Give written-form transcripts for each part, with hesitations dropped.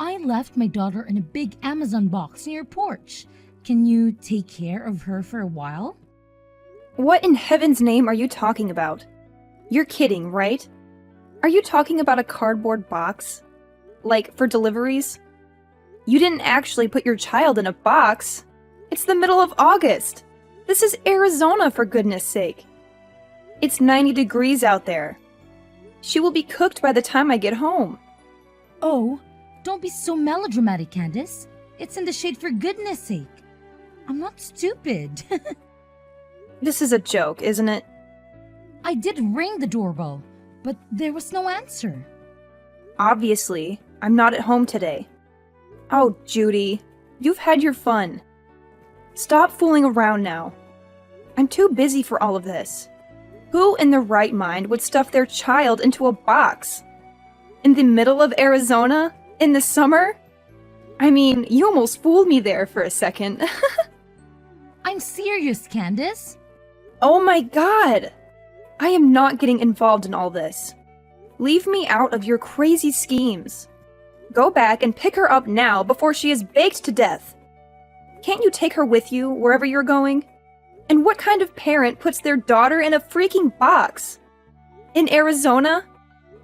I left my daughter in a big Amazon box near your porch. Can you take care of her for a while? What in heaven's name are you talking about? You're kidding, right? Are you talking about a cardboard box? Like, for deliveries? You didn't actually put your child in a box. It's the middle of August. This is Arizona, for goodness sake. It's 90 degrees out there. She will be cooked by the time I get home. Oh, don't be so melodramatic, Candace. It's in the shade for goodness sake. I'm not stupid. This is a joke, isn't it? I did ring the doorbell, but there was no answer. Obviously, I'm not at home today. Oh, Judy, you've had your fun. Stop fooling around now. I'm too busy for all of this. Who in their right mind would stuff their child into a box? In the middle of Arizona? In the summer? I mean, you almost fooled me there for a second. I'm serious, Candace. Oh my god! I am not getting involved in all this. Leave me out of your crazy schemes. Go back and pick her up now before she is baked to death. Can't you take her with you wherever you're going? And what kind of parent puts their daughter in a freaking box? In Arizona?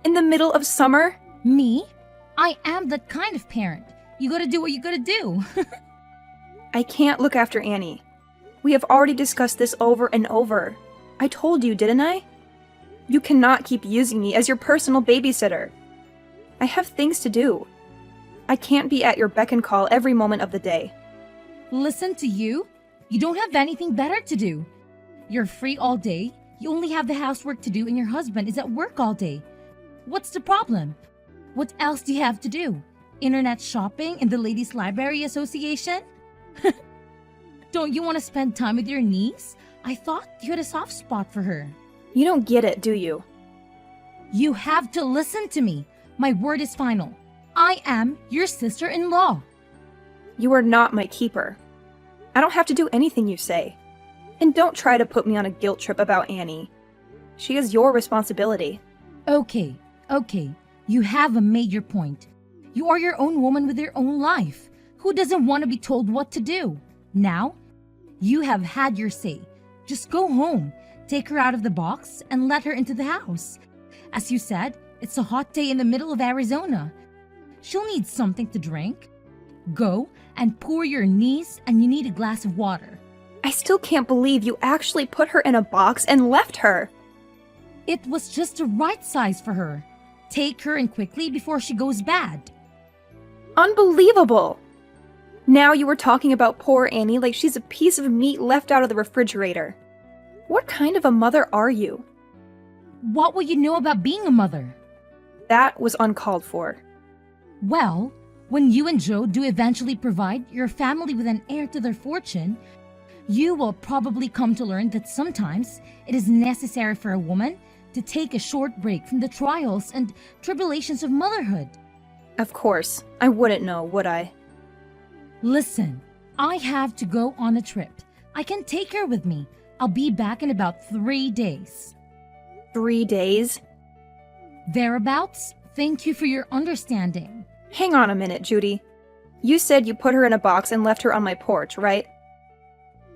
In the middle of summer? Me? I am that kind of parent. You gotta do what you gotta do. I can't look after Annie. We have already discussed this over and over. I told you, didn't I? You cannot keep using me as your personal babysitter. I have things to do. I can't be at your beck and call every moment of the day. Listen to you? You don't have anything better to do. You're free all day, you only have the housework to do, and your husband is at work all day. What's the problem? What else do you have to do? Internet shopping and the Ladies Library Association? Don't you want to spend time with your niece? I thought you had a soft spot for her. You don't get it, do you? You have to listen to me. My word is final. I am your sister-in-law. You are not my keeper. I don't have to do anything you say. And don't try to put me on a guilt trip about Annie. She is your responsibility. Okay. You have made your point. You are your own woman with your own life. Who doesn't want to be told what to do? Now, you have had your say. Just go home, take her out of the box, and let her into the house. As you said, it's a hot day in the middle of Arizona. She'll need something to drink. Go and pour your niece, and you need a glass of water. I still can't believe you actually put her in a box and left her. It was just the right size for her. Take her in quickly before she goes bad. Unbelievable! Now you were talking about poor Annie like she's a piece of meat left out of the refrigerator. What kind of a mother are you? What will you know about being a mother? That was uncalled for. Well, when you and Joe do eventually provide your family with an heir to their fortune, you will probably come to learn that sometimes it is necessary for a woman to take a short break from the trials and tribulations of motherhood. Of course, I wouldn't know, would I? Listen, I have to go on a trip. I can take her with me. I'll be back in about 3 days. 3 days? Thereabouts. Thank you for your understanding. Hang on a minute, Judy. You said you put her in a box and left her on my porch, right?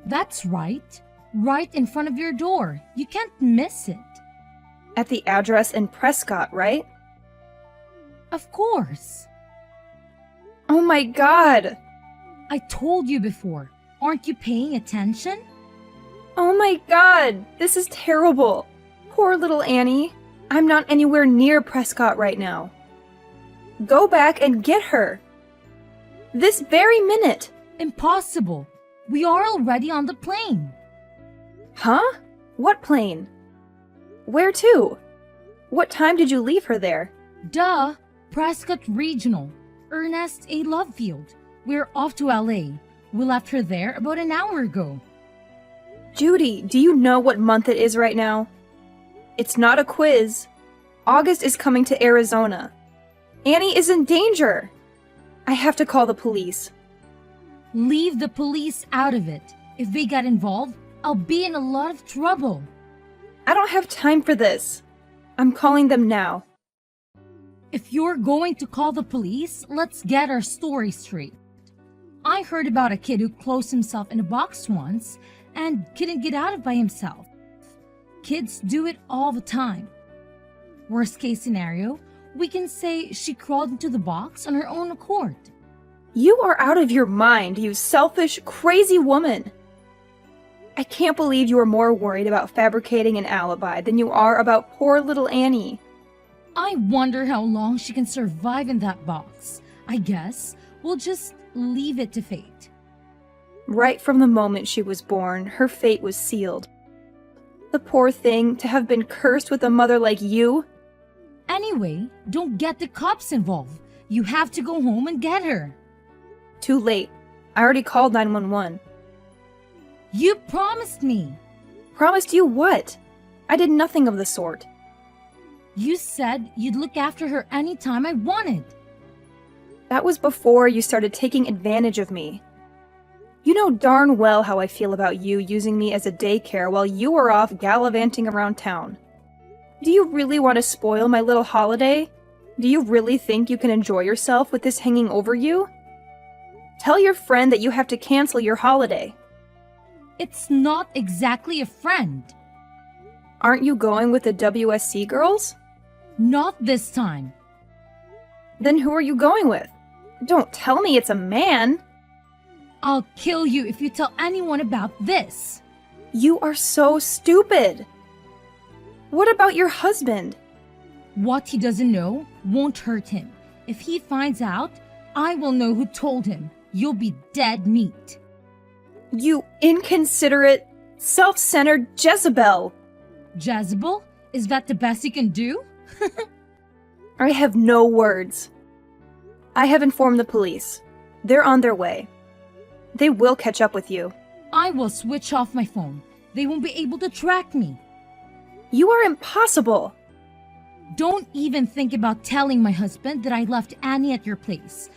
That's right. Right in front of your door. You can't miss it. At the address in Prescott, right? Of course. Oh my god! I told you before. Aren't you paying attention? Oh my god! This is terrible! Poor little Annie. I'm not anywhere near Prescott right now. Go back and get her. This very minute! Impossible. We are already on the plane. Huh? What plane? Where to? What time did you leave her there? Duh! Prescott Regional. Ernest A. Lovefield. We're off to LA. We left her there about an hour ago. Judy, do you know what month it is right now? It's not a quiz. August is coming to Arizona. Annie is in danger. I have to call the police. Leave the police out of it. If they get involved, I'll be in a lot of trouble. I don't have time for this. I'm calling them now. If you're going to call the police, let's get our story straight. I heard about a kid who closed himself in a box once and couldn't get out of by himself. Kids do it all the time. Worst case scenario, we can say she crawled into the box on her own accord. You are out of your mind, you selfish, crazy woman. I can't believe you are more worried about fabricating an alibi than you are about poor little Annie. I wonder how long she can survive in that box. I guess we'll just leave it to fate. Right from the moment she was born, her fate was sealed. The poor thing, to have been cursed with a mother like you. Anyway, don't get the cops involved. You have to go home and get her. Too late. I already called 911. You promised me. Promised you what? I did nothing of the sort. You said you'd look after her anytime I wanted. That was before you started taking advantage of me. You know darn well how I feel about you using me as a daycare while you are off gallivanting around town. Do you really want to spoil my little holiday? Do you really think you can enjoy yourself with this hanging over you? Tell your friend that you have to cancel your holiday. It's not exactly a friend. Aren't you going with the WSC girls? Not this time. Then who are you going with? Don't tell me it's a man. I'll kill you if you tell anyone about this. You are so stupid. What about your husband? What he doesn't know won't hurt him. If he finds out, I will know who told him. You'll be dead meat. You inconsiderate, self-centered Jezebel. Jezebel? Is that the best you can do? I have no words. I have informed the police. They're on their way. They will catch up with you. I will switch off my phone. They won't be able to track me. You are impossible. Don't even think about telling my husband that I left Annie at your place.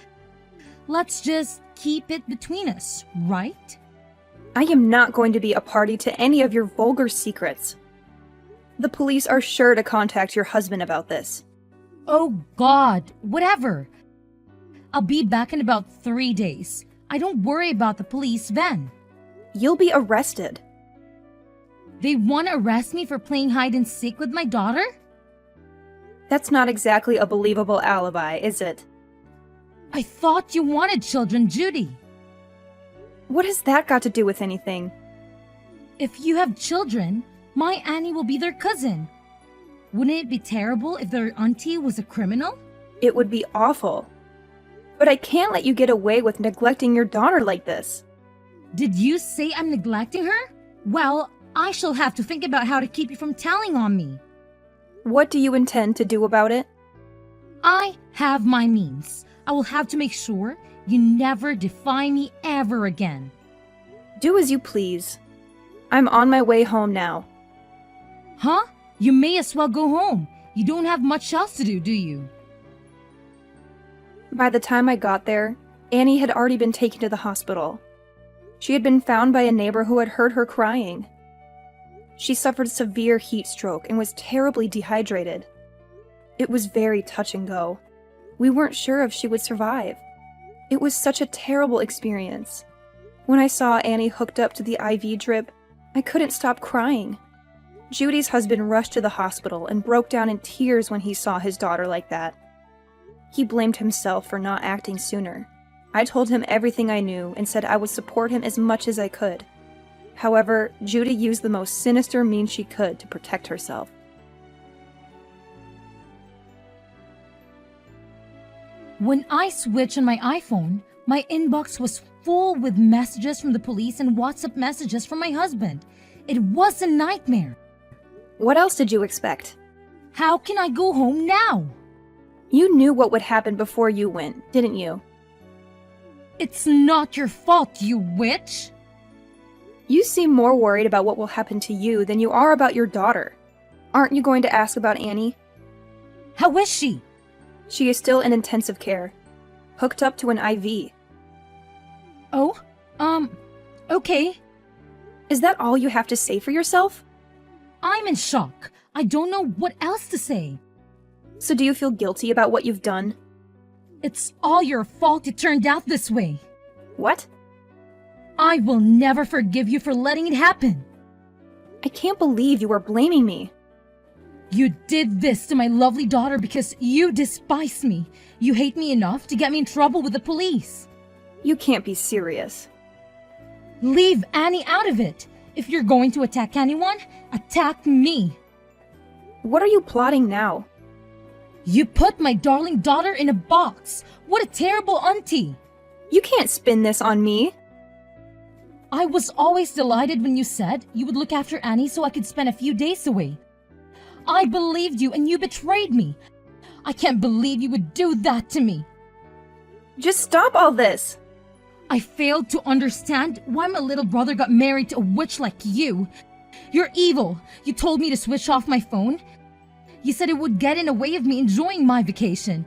Let's just keep it between us, right? I am not going to be a party to any of your vulgar secrets. The police are sure to contact your husband about this. Oh God, whatever. I'll be back in about 3 days. I don't worry about the police then. You'll be arrested. They want to arrest me for playing hide and seek with my daughter? That's not exactly a believable alibi, is it? I thought you wanted children, Judy. What has that got to do with anything? If you have children, my Annie will be their cousin. Wouldn't it be terrible if their auntie was a criminal? It would be awful. But I can't let you get away with neglecting your daughter like this. Did you say I'm neglecting her? Well, I shall have to think about how to keep you from telling on me. What do you intend to do about it? I have my means. I will have to make sure you never defy me ever again. Do as you please. I'm on my way home now. Huh? You may as well go home. You don't have much else to do you? By the time I got there, Annie had already been taken to the hospital. She had been found by a neighbor who had heard her crying. She suffered severe heat stroke and was terribly dehydrated. It was very touch and go. We weren't sure if she would survive. It was such a terrible experience. When I saw Annie hooked up to the IV drip, I couldn't stop crying. Judy's husband rushed to the hospital and broke down in tears when he saw his daughter like that. He blamed himself for not acting sooner. I told him everything I knew and said I would support him as much as I could. However, Judy used the most sinister means she could to protect herself. When I switched on my iPhone, my inbox was full with messages from the police and WhatsApp messages from my husband. It was a nightmare. What else did you expect? How can I go home now? You knew what would happen before you went, didn't you? It's not your fault, you witch! You seem more worried about what will happen to you than you are about your daughter. Aren't you going to ask about Annie? How is she? She is still in intensive care, hooked up to an IV. Oh, okay. Is that all you have to say for yourself? I'm in shock. I don't know what else to say. So do you feel guilty about what you've done? It's all your fault it turned out this way. What? I will never forgive you for letting it happen. I can't believe you are blaming me. You did this to my lovely daughter because you despise me. You hate me enough to get me in trouble with the police. You can't be serious. Leave Annie out of it. If you're going to attack anyone, attack me. What are you plotting now? You put my darling daughter in a box. What a terrible auntie. You can't spin this on me. I was always delighted when you said you would look after Annie so I could spend a few days away. I believed you and you betrayed me. I can't believe you would do that to me. Just stop all this. I failed to understand why my little brother got married to a witch like you. You're evil. You told me to switch off my phone. You said it would get in the way of me enjoying my vacation.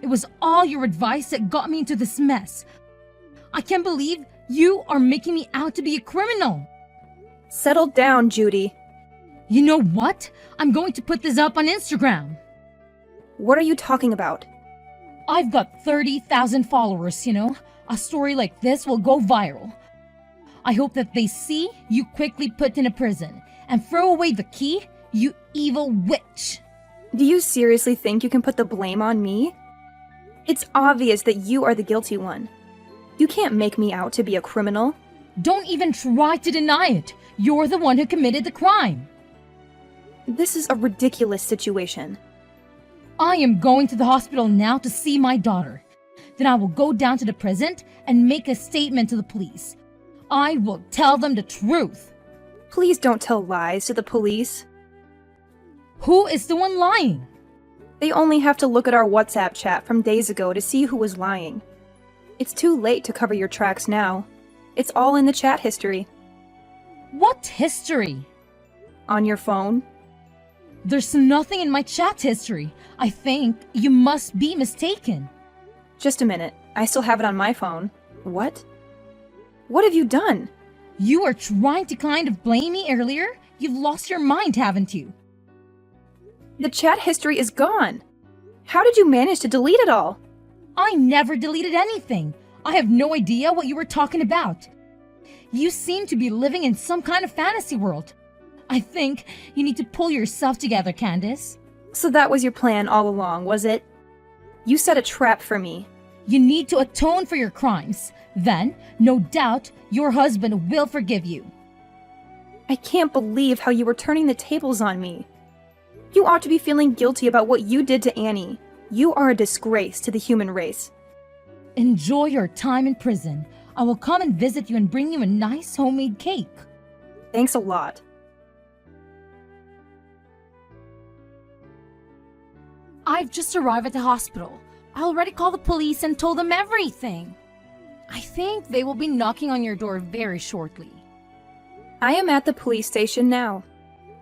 It was all your advice that got me into this mess. I can't believe you are making me out to be a criminal. Settle down, Judy. You know what? I'm going to put this up on Instagram. What are you talking about? I've got 30,000 followers, you know. A story like this will go viral. I hope that they see you quickly put in a prison and throw away the key, you evil witch. Do you seriously think you can put the blame on me? It's obvious that you are the guilty one. You can't make me out to be a criminal. Don't even try to deny it. You're the one who committed the crime. This is a ridiculous situation. I am going to the hospital now to see my daughter. Then I will go down to the prison and make a statement to the police. I will tell them the truth. Please don't tell lies to the police. Who is the one lying? They only have to look at our WhatsApp chat from days ago to see who was lying. It's too late to cover your tracks now. It's all in the chat history. What history? On your phone. There's nothing in my chat history. I think you must be mistaken. Just a minute. I still have it on my phone. What? What have you done? You were trying to kind of blame me earlier. You've lost your mind, haven't you? The chat history is gone. How did you manage to delete it all? I never deleted anything. I have no idea what you were talking about. You seem to be living in some kind of fantasy world. I think you need to pull yourself together, Candace. So that was your plan all along, was it? You set a trap for me. You need to atone for your crimes. Then, no doubt, your husband will forgive you. I can't believe how you were turning the tables on me. You ought to be feeling guilty about what you did to Annie. You are a disgrace to the human race. Enjoy your time in prison. I will come and visit you and bring you a nice homemade cake. Thanks a lot. I've just arrived at the hospital. I already called the police and told them everything. I think they will be knocking on your door very shortly. I am at the police station now.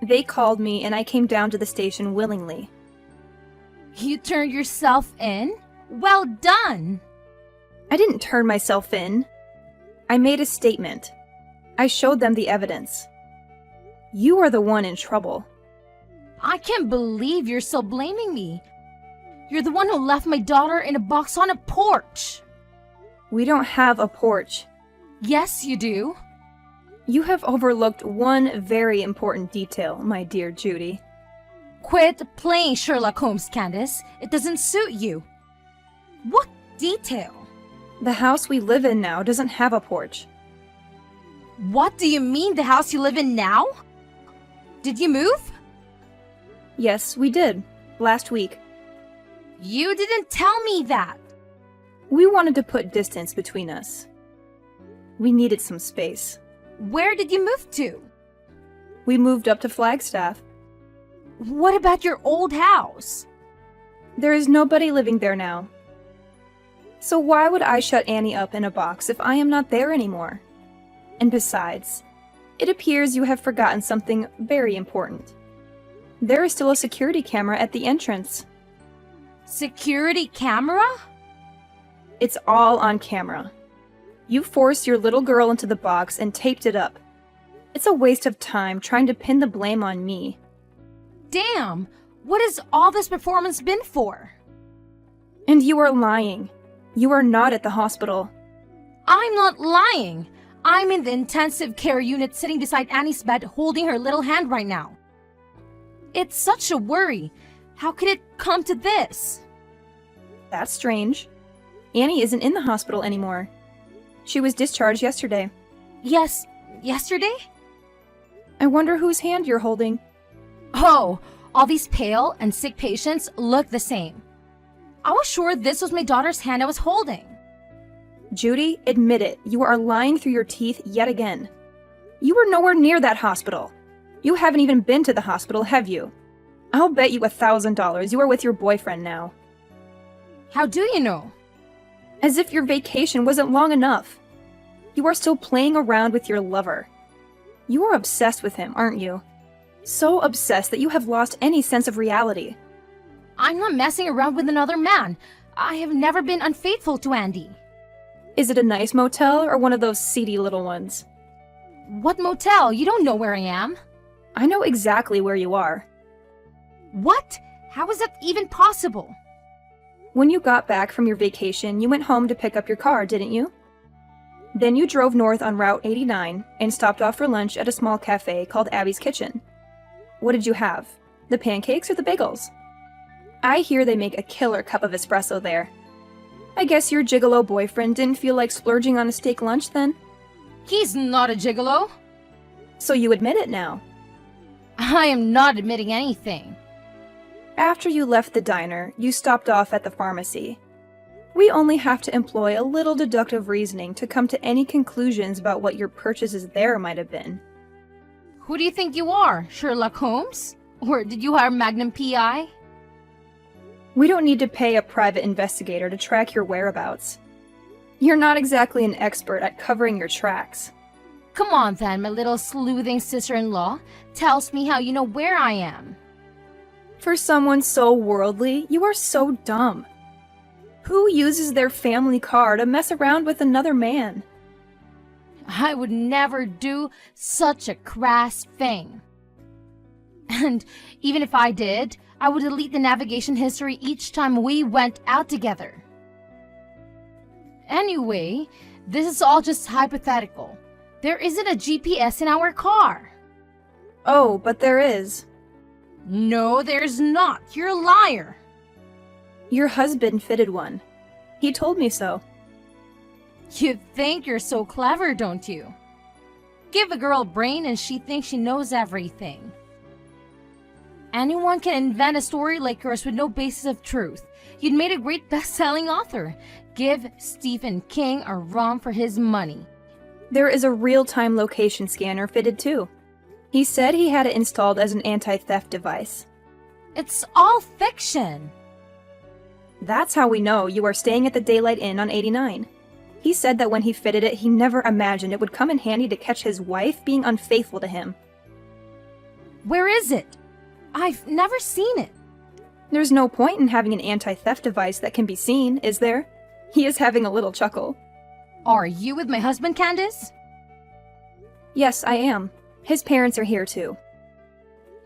They called me and I came down to the station willingly. You turned yourself in? Well done! I didn't turn myself in. I made a statement. I showed them the evidence. You are the one in trouble. I can't believe you're still blaming me. You're the one who left my daughter in a box on a porch. We don't have a porch. Yes, you do. You have overlooked one very important detail, my dear Judy. Quit playing Sherlock Holmes, Candace. It doesn't suit you. What detail? The house we live in now doesn't have a porch. What do you mean, the house you live in now? Did you move? Yes, we did. Last week. You didn't tell me that. We wanted to put distance between us. We needed some space. Where did you move to? We moved up to Flagstaff. What about your old house? There is nobody living there now. So why would I shut Annie up in a box if I am not there anymore? And besides, it appears you have forgotten something very important. There is still a security camera at the entrance. Security camera? It's all on camera. You forced your little girl into the box and taped it up. It's a waste of time trying to pin the blame on me. Damn! What has all this performance been for? And you are lying. You are not at the hospital. I'm not lying. I'm in the intensive care unit sitting beside Annie's bed holding her little hand right now. It's such a worry. How could it come to this? That's strange. Annie isn't in the hospital anymore. She was discharged yesterday. Yes, yesterday? I wonder whose hand you're holding. Oh, all these pale and sick patients look the same. I was sure this was my daughter's hand I was holding. Judy, admit it. You are lying through your teeth yet again. You were nowhere near that hospital. You haven't even been to the hospital, have you? I'll bet you $1,000 you are with your boyfriend now. How do you know? As if your vacation wasn't long enough. You are still playing around with your lover. You are obsessed with him, aren't you? So obsessed that you have lost any sense of reality. I'm not messing around with another man. I have never been unfaithful to Andy. Is it a nice motel or one of those seedy little ones? What motel? You don't know where I am. I know exactly where you are. What? How is that even possible? When you got back from your vacation, you went home to pick up your car, didn't you? Then you drove north on Route 89 and stopped off for lunch at a small cafe called Abby's Kitchen. What did you have? The pancakes or the bagels? I hear they make a killer cup of espresso there. I guess your gigolo boyfriend didn't feel like splurging on a steak lunch then? He's not a gigolo. So you admit it now. I am not admitting anything. After you left the diner, you stopped off at the pharmacy. We only have to employ a little deductive reasoning to come to any conclusions about what your purchases there might have been. Who do you think you are, Sherlock Holmes? Or did you hire Magnum PI? We don't need to pay a private investigator to track your whereabouts. You're not exactly an expert at covering your tracks. Come on then, my little sleuthing sister-in-law. Tells me how you know where I am. For someone so worldly, you are so dumb. Who uses their family car to mess around with another man? I would never do such a crass thing. And even if I did, I would delete the navigation history each time we went out together. Anyway, this is all just hypothetical. There isn't a GPS in our car. Oh, but there is. No, there's not. You're a liar. Your husband fitted one. He told me so. You think you're so clever, don't you? Give a girl a brain and she thinks she knows everything. Anyone can invent a story like yours with no basis of truth. You'd made a great best-selling author. Give Stephen King a run for his money. There is a real-time location scanner fitted too. He said he had it installed as an anti-theft device. It's all fiction. That's how we know you are staying at the Daylight Inn on 89. He said that when he fitted it, he never imagined it would come in handy to catch his wife being unfaithful to him. Where is it? I've never seen it. There's no point in having an anti-theft device that can be seen, is there? He is having a little chuckle. Are you with my husband, Candace? Yes, I am. His parents are here too.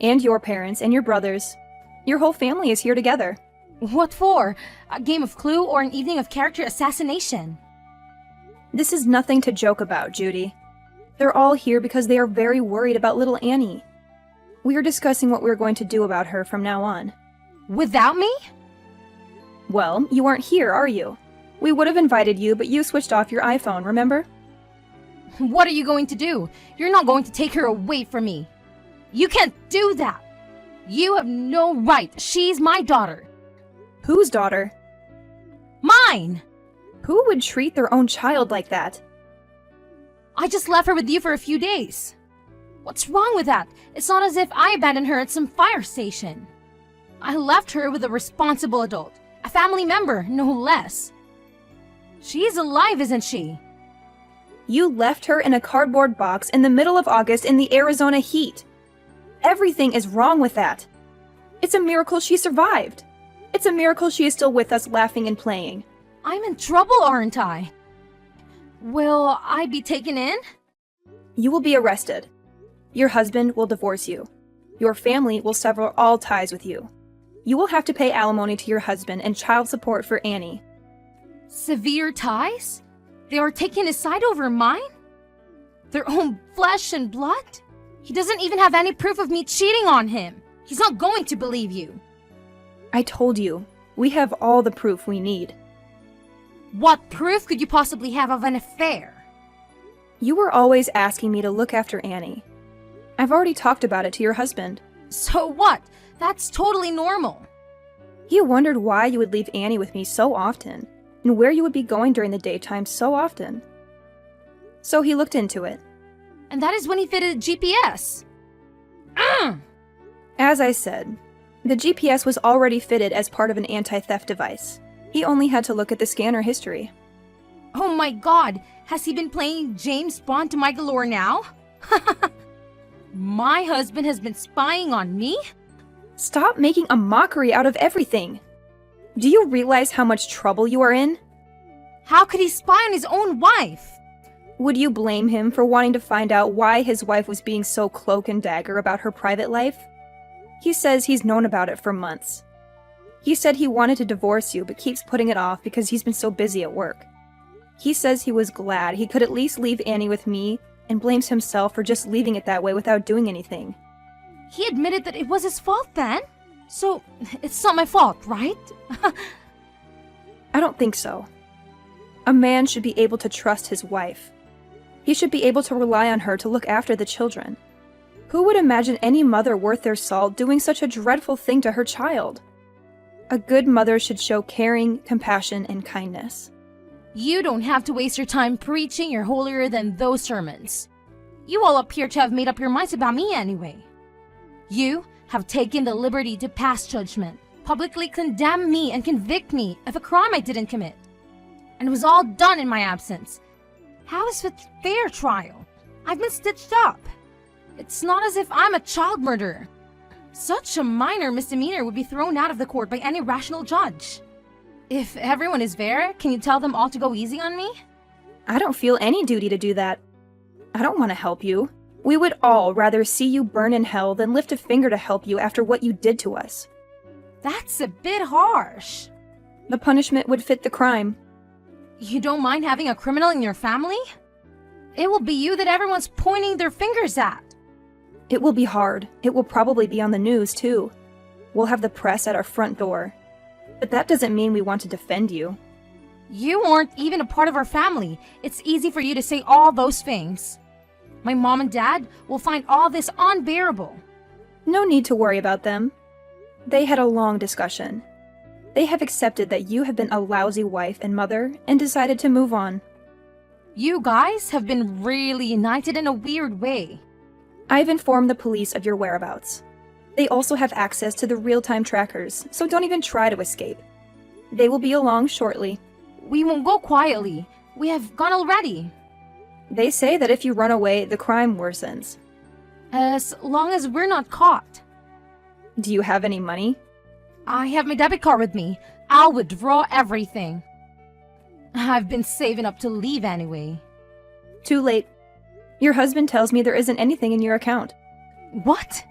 And your parents and your brothers. Your whole family is here together. What for? A game of Clue or an evening of character assassination? This is nothing to joke about, Judy. They're all here because they are very worried about little Annie. We are discussing what we're going to do about her from now on. Without me? Well, you aren't here, are you? We would have invited you, but you switched off your iPhone, remember? What are you going to do? You're not going to take her away from me. You can't do that. You have no right. She's my daughter. Whose daughter? Mine! Who would treat their own child like that? I just left her with you for a few days. What's wrong with that? It's not as if I abandoned her at some fire station. I left her with a responsible adult, a family member, no less. She's alive, isn't she? You left her in a cardboard box in the middle of August in the Arizona heat. Everything is wrong with that. It's a miracle she survived. It's a miracle she is still with us laughing and playing. I'm in trouble, aren't I? Will I be taken in? You will be arrested. Your husband will divorce you. Your family will sever all ties with you. You will have to pay alimony to your husband and child support for Annie. Severe ties? They are taking his side over mine? Their own flesh and blood? He doesn't even have any proof of me cheating on him. He's not going to believe you. I told you, we have all the proof we need. What proof could you possibly have of an affair? You were always asking me to look after Annie. I've already talked about it to your husband. So what? That's totally normal. He wondered why you would leave Annie with me so often, and where you would be going during the daytime so often. So he looked into it. And that is when he fitted a GPS. As I said, the GPS was already fitted as part of an anti-theft device. He only had to look at the scanner history. Oh my god, has he been playing James Bond to my galore now? My husband has been spying on me? Stop making a mockery out of everything. Do you realize how much trouble you are in? How could he spy on his own wife? Would you blame him for wanting to find out why his wife was being so cloak and dagger about her private life? He says he's known about it for months. He said he wanted to divorce you but keeps putting it off because he's been so busy at work. He says he was glad he could at least leave Annie with me and blames himself for just leaving it that way without doing anything. He admitted that it was his fault then? So, it's not my fault, right? I don't think so. A man should be able to trust his wife. He should be able to rely on her to look after the children. Who would imagine any mother worth their salt doing such a dreadful thing to her child? A good mother should show caring, compassion, and kindness. You don't have to waste your time preaching your holier-than-thou sermons. You all appear to have made up your minds about me anyway. You have taken the liberty to pass judgment, publicly condemn me and convict me of a crime I didn't commit. And it was all done in my absence. How is it fair trial? I've been stitched up. It's not as if I'm a child murderer. Such a minor misdemeanor would be thrown out of the court by any rational judge. If everyone is fair, can you tell them all to go easy on me? I don't feel any duty to do that. I don't want to help you. We would all rather see you burn in hell than lift a finger to help you after what you did to us. That's a bit harsh. The punishment would fit the crime. You don't mind having a criminal in your family? It will be you that everyone's pointing their fingers at. It will be hard. It will probably be on the news, too. We'll have the press at our front door. But that doesn't mean we want to defend you. You aren't even a part of our family. It's easy for you to say all those things. My mom and dad will find all this unbearable. No need to worry about them. They had a long discussion. They have accepted that you have been a lousy wife and mother and decided to move on. You guys have been really united in a weird way. I've informed the police of your whereabouts. They also have access to the real-time trackers, so don't even try to escape. They will be along shortly. We won't go quietly. We have gone already. They say that if you run away, the crime worsens. As long as we're not caught. Do you have any money? I have my debit card with me. I'll withdraw everything. I've been saving up to leave anyway. Too late. Your husband tells me there isn't anything in your account. What?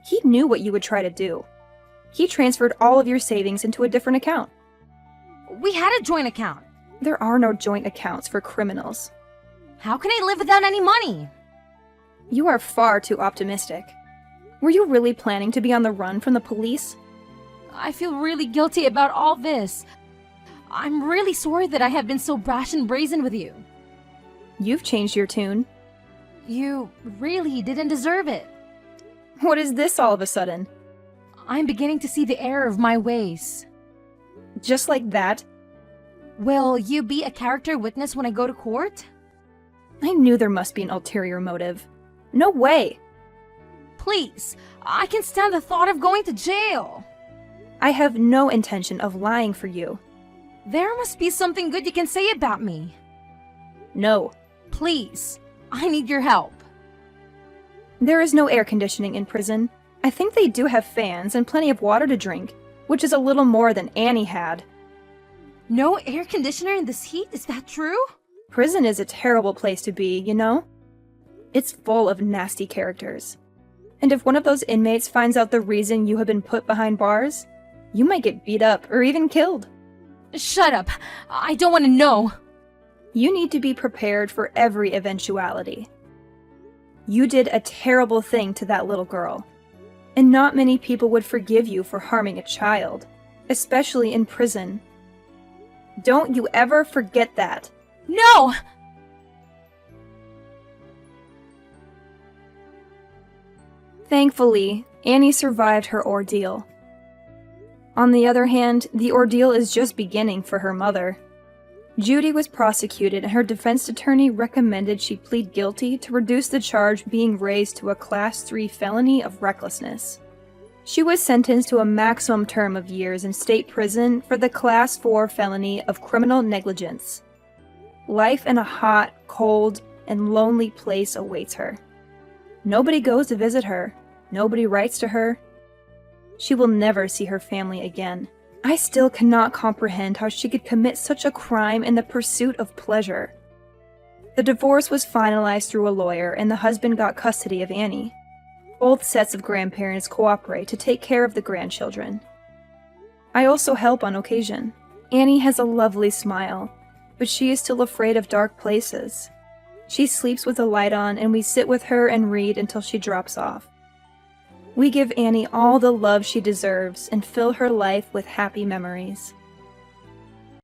He knew what you would try to do. He transferred all of your savings into a different account. We had a joint account. There are no joint accounts for criminals. How can I live without any money? You are far too optimistic. Were you really planning to be on the run from the police? I feel really guilty about all this. I'm really sorry that I have been so brash and brazen with you. You've changed your tune. You really didn't deserve it. What is this all of a sudden? I'm beginning to see the error of my ways. Just like that? Will you be a character witness when I go to court? I knew there must be an ulterior motive. No way! Please, I can stand the thought of going to jail. I have no intention of lying for you. There must be something good you can say about me. No. Please, I need your help. There is no air conditioning in prison. I think they do have fans and plenty of water to drink, which is a little more than Annie had. No air conditioner in this heat? Is that true? Prison is a terrible place to be, you know? It's full of nasty characters. And if one of those inmates finds out the reason you have been put behind bars, You might get beat up or even killed. Shut up. I don't want to know. You need to be prepared for every eventuality. You did a terrible thing to that little girl, and not many people would forgive you for harming a child, especially in prison. Don't you ever forget that. No! Thankfully, Annie survived her ordeal. On the other hand, the ordeal is just beginning for her mother. Judy was prosecuted and her defense attorney recommended she plead guilty to reduce the charge being raised to a Class 3 felony of recklessness. She was sentenced to a maximum term of years in state prison for the Class 4 felony of criminal negligence. Life in a hot, cold, and lonely place awaits her. Nobody goes to visit her. Nobody writes to her. She will never see her family again. I still cannot comprehend how she could commit such a crime in the pursuit of pleasure. The divorce was finalized through a lawyer and the husband got custody of Annie. Both sets of grandparents cooperate to take care of the grandchildren. I also help on occasion. Annie has a lovely smile, but she is still afraid of dark places. She sleeps with the light on and we sit with her and read until she drops off. We give Annie all the love she deserves and fill her life with happy memories.